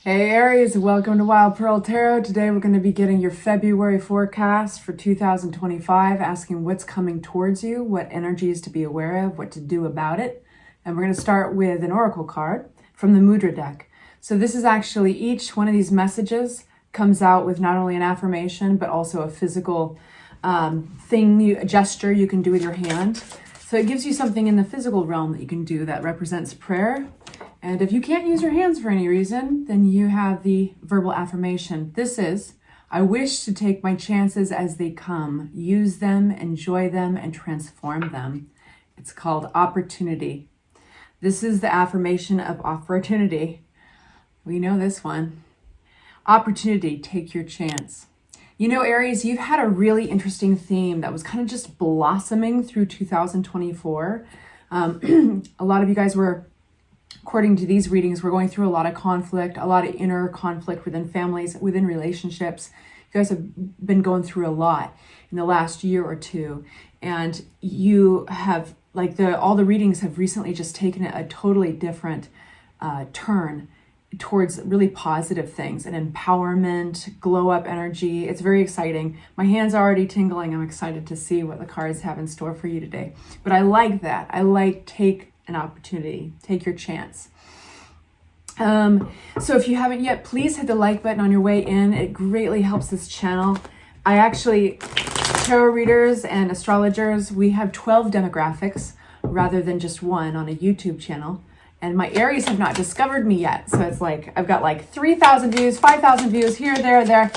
Hey Aries, welcome to Wild Pearl Tarot. Today we're going to be getting your February forecast for 2025, asking what's coming towards you, what energies to be aware of, what to do about it. And we're going to start with an oracle card from the Mudra deck. So this is actually each one of these messages comes out with not only an affirmation, but also a physical a gesture you can do with your hand. So it gives you something in the physical realm that you can do that represents prayer. And if you can't use your hands for any reason, then you have the verbal affirmation. This is, I wish to take my chances as they come, use them, enjoy them, and transform them. It's called opportunity. This is the affirmation of opportunity. We know this one. Opportunity, take your chance. You know, Aries, you've had a really interesting theme that was kind of just blossoming through 2024. A lot of you guys were, according to these readings, we're going through a lot of conflict, a lot of inner conflict within families, within relationships. You guys have been going through a lot in the last year or two. And you have, all the readings have recently just taken a totally different turn towards really positive things and empowerment, glow up energy. It's very exciting. My hands are already tingling. I'm excited to see what the cards have in store for you today. But I like that. I like take an opportunity, take your chance. So if you haven't yet, please hit the like button on your way in. It greatly helps this channel. Tarot readers and astrologers, we have 12 demographics rather than just one on a YouTube channel. And my Aries have not discovered me yet. So it's like, I've got 3,000 views, 5,000 views here, there.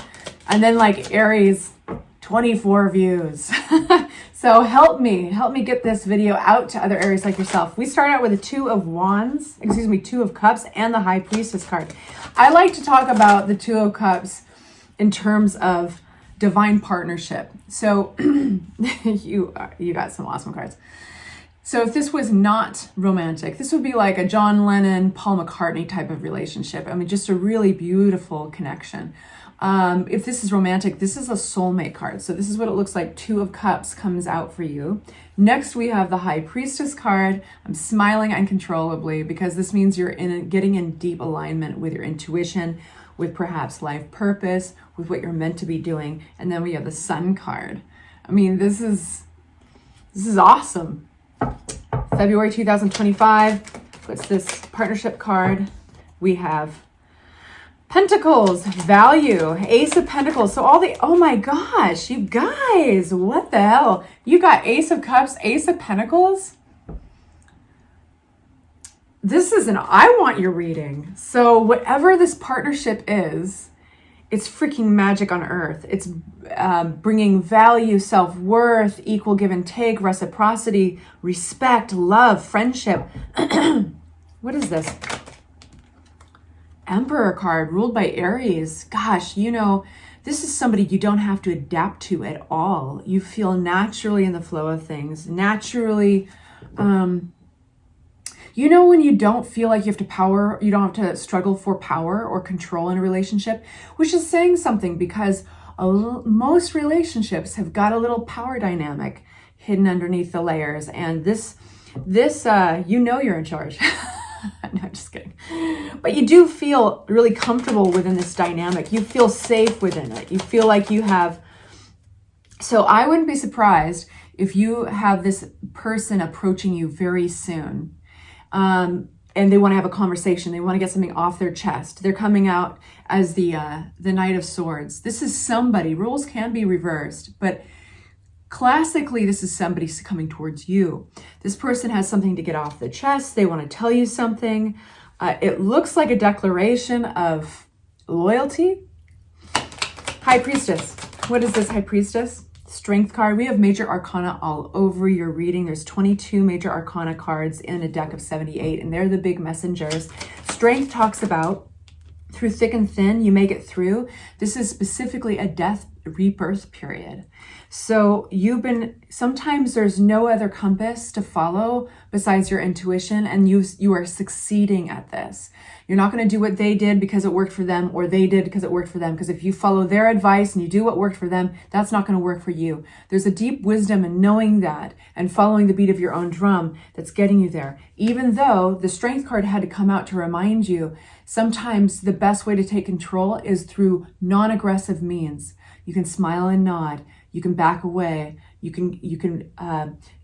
And then Aries, 24 views. So help me get this video out to other Aries like yourself. We start out with a Two of Cups and the High Priestess card. I like to talk about the Two of Cups in terms of divine partnership. So you got some awesome cards. So if this was not romantic, this would be like a John Lennon, Paul McCartney type of relationship. I mean, just a really beautiful connection. If this is romantic, this is a soulmate card. So this is what it looks like. Two of Cups comes out for you. Next, we have the High Priestess card. I'm smiling uncontrollably because this means you're getting in deep alignment with your intuition, with perhaps life purpose, with what you're meant to be doing. And then we have the Sun card. I mean, this is awesome. February 2025. What's this partnership card? We have Pentacles, value, Ace of Pentacles. So oh my gosh, you guys, what the hell? You got Ace of Cups, Ace of Pentacles. This is I want your reading. So whatever this partnership is, it's freaking magic on earth. It's bringing value, self-worth, equal give and take, reciprocity, respect, love, friendship. What is this? Emperor card ruled by Aries. Gosh, this is somebody you don't have to adapt to at all. You feel naturally in the flow of things, naturally. When you don't feel like you don't have to struggle for power or control in a relationship, which is saying something because most relationships have got a little power dynamic hidden underneath the layers. And this, you're in charge. No, just kidding. But you do feel really comfortable within this dynamic. You feel safe within it. You feel like you have. So I wouldn't be surprised if you have this person approaching you very soon. And they want to have a conversation. They want to get something off their chest. They're coming out as the Knight of Swords. This is somebody. Roles can be reversed, but classically, this is somebody coming towards you. This person has something to get off the chest. They want to tell you something. It looks like a declaration of loyalty. High Priestess. What is this, High Priestess? Strength card. We have major arcana all over your reading. There's 22 major arcana cards in a deck of 78, and they're the big messengers. Strength talks about through thick and thin, you make it through. This is specifically a death rebirth period. So sometimes there's no other compass to follow besides your intuition, and you are succeeding at this. You're not going to do what they did because it worked for them, or they did because it worked for them. Because if you follow their advice and you do what worked for them, that's not going to work for you. There's a deep wisdom in knowing that and following the beat of your own drum that's getting you there. Even though the Strength card had to come out to remind you, sometimes the best way to take control is through non-aggressive means. You can smile and nod. You can back away. You can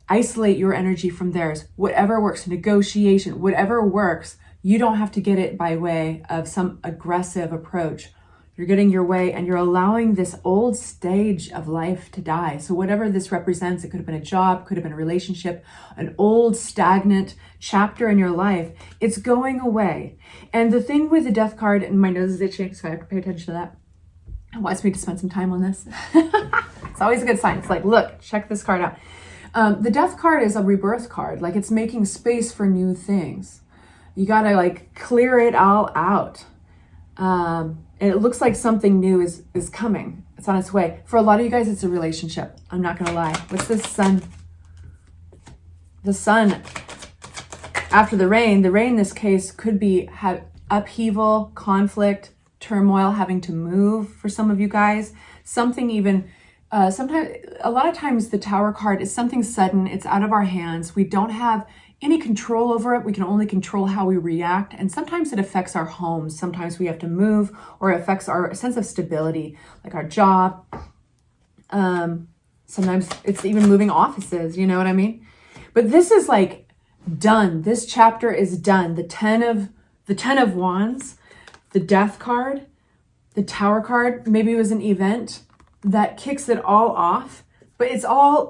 isolate your energy from theirs. Whatever works, negotiation, whatever works. You don't have to get it by way of some aggressive approach. You're getting your way, and you're allowing this old stage of life to die. So whatever this represents, it could have been a job, could have been a relationship, an old stagnant chapter in your life. It's going away. And the thing with the Death card, and my nose is itching, so I have to pay attention to that. It wants me to spend some time on this. It's always a good sign. It's like, look, check this card out. The Death card is a rebirth card. Like, it's making space for new things. You got to like clear it all out. And it looks like something new is coming. It's on its way. For a lot of you guys, it's a relationship. I'm not going to lie. What's this sun? The sun after the rain in this case could be upheaval, conflict, turmoil, having to move for some of you guys. Something even, sometimes, a lot of times the Tower card is something sudden. It's out of our hands. We don't have any control over it. We can only control how we react. And sometimes it affects our homes. Sometimes we have to move, or it affects our sense of stability, like our job. Sometimes it's even moving offices, you know what I mean? But this is like done. This chapter is done. The 10 of Wands, the Death card, the Tower card, maybe it was an event that kicks it all off, but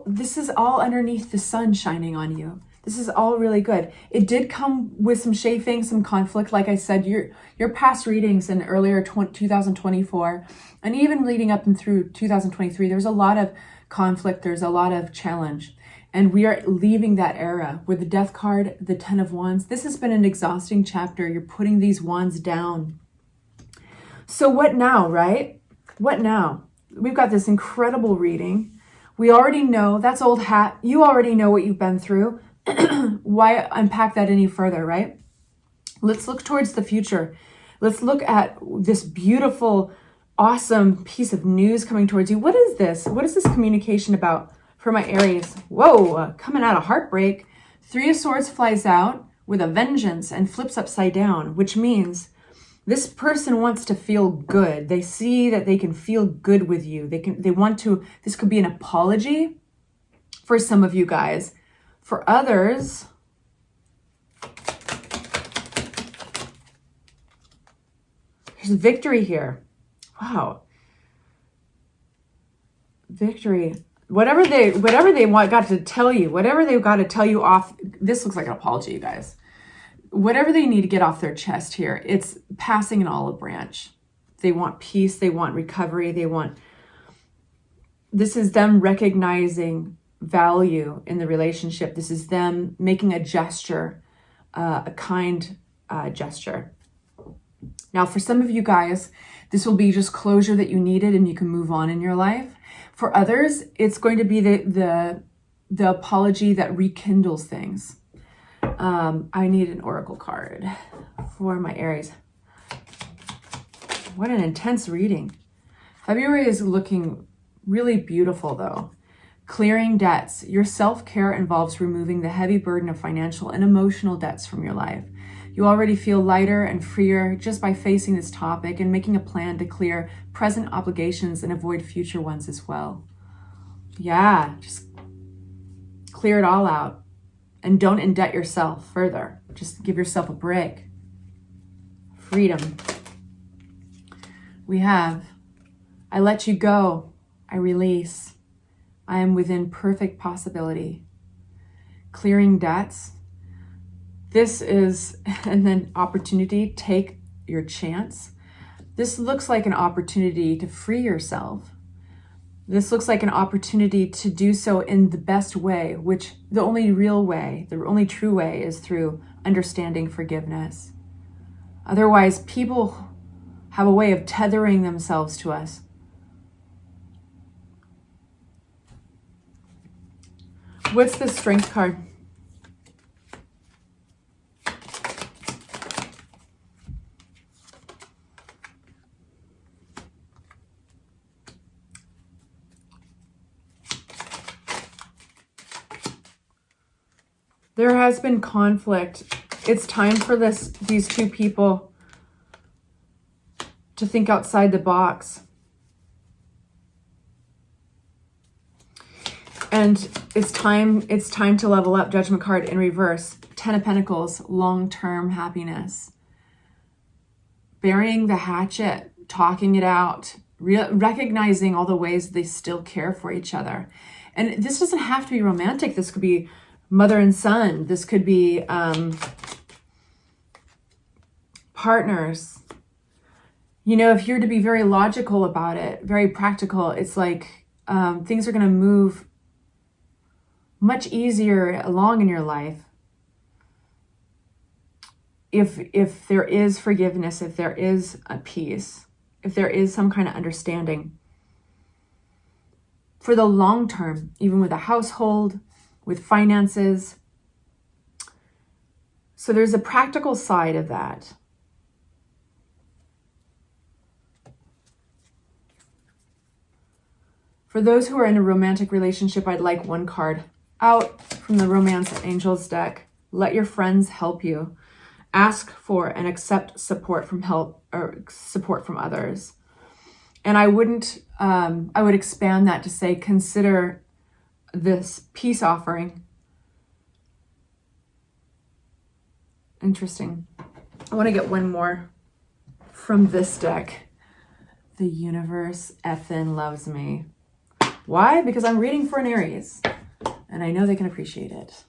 this is all underneath the sun shining on you. This is all really good. It did come with some chafing, some conflict. Like I said, your past readings in earlier 2024, and even leading up and through 2023, there's a lot of conflict. There's a lot of challenge. And we are leaving that era with the Death card, the 10 of Wands. This has been an exhausting chapter. You're putting these wands down. So what now, right? What now? We've got this incredible reading. We already know, that's old hat. You already know what you've been through. Why unpack that any further, right? Let's look towards the future. Let's look at this beautiful, awesome piece of news coming towards you. What is this? What is this communication about for my Aries? Whoa, coming out of heartbreak. 3 of Swords flies out with a vengeance and flips upside down, which means this person wants to feel good. They see that they can feel good with you. They want to, this could be an apology for some of you guys. For others, there's victory here. Wow. Victory. Whatever they got to tell you, whatever they've got to tell you off, this looks like an apology, you guys. Whatever they need to get off their chest here, it's passing an olive branch. They want peace, they want recovery, this is them recognizing value in the relationship. This is them making a gesture, a kind gesture. Now, for some of you guys, this will be just closure that you needed and you can move on in your life. For others, it's going to be the apology that rekindles things. I need an oracle card for my Aries. What an intense reading. February is looking really beautiful though. Clearing debts. Your self-care involves removing the heavy burden of financial and emotional debts from your life. You already feel lighter and freer just by facing this topic and making a plan to clear present obligations and avoid future ones as well. Yeah, just clear it all out. And don't indebt yourself further. Just give yourself a break. Freedom. We have, I let you go. I release. I am within perfect possibility. Clearing debts. This is, and then opportunity, take your chance. This looks like an opportunity to free yourself. This looks like an opportunity to do so in the best way, which the only real way, the only true way is through understanding forgiveness. Otherwise, people have a way of tethering themselves to us. What's the Strength card? There has been conflict. It's time for these two people to think outside the box. And it's time to level up. Judgment card in reverse. 10 of Pentacles, long-term happiness. Burying the hatchet, talking it out, recognizing all the ways they still care for each other. And this doesn't have to be romantic. This could be mother and son. This could be partners. You know, if you're to be very logical about it, very practical, it's like things are going to move much easier along in your life if there is forgiveness, if there is a peace, if there is some kind of understanding for the long term, even with a household, with finances. So there's a practical side of that. For those who are in a romantic relationship, I'd like one card out from the Romance Angels deck. Let your friends help you. Ask for and accept support from support from others. And I would expand that to say, consider this peace offering. Interesting. I want to get one more from this deck. The universe effing loves me. Why? Because I'm reading for an Aries, and I know they can appreciate it.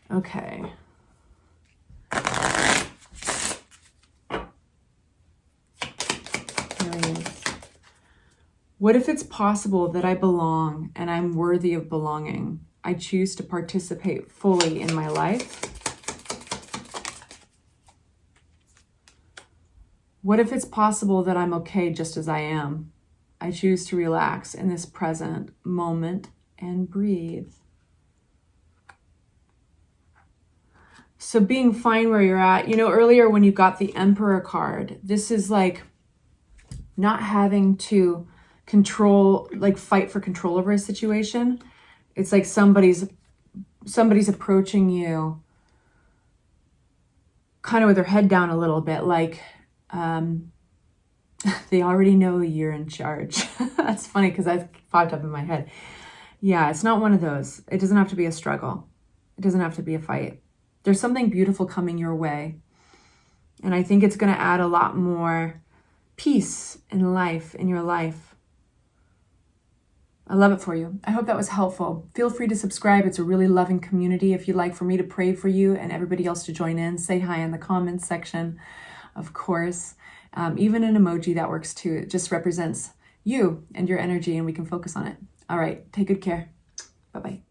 Okay. Aries. What if it's possible that I belong and I'm worthy of belonging? I choose to participate fully in my life. What if it's possible that I'm okay just as I am? I choose to relax in this present moment and breathe. So being fine where you're at. You know, earlier when you got the Emperor card, this is like not having to control, like fight for control over a situation. It's like somebody's approaching you kind of with their head down a little bit, like they already know you're in charge. That's funny because that popped up in my head. Yeah, it's not one of those. It doesn't have to be a struggle. It doesn't have to be a fight. There's something beautiful coming your way. And I think it's going to add a lot more peace in your life. I love it for you. I hope that was helpful. Feel free to subscribe. It's a really loving community. If you'd like for me to pray for you and everybody else to join in, say hi in the comments section, of course. Even an emoji, that works too. It just represents you and your energy, and we can focus on it. All right, take good care. Bye-bye.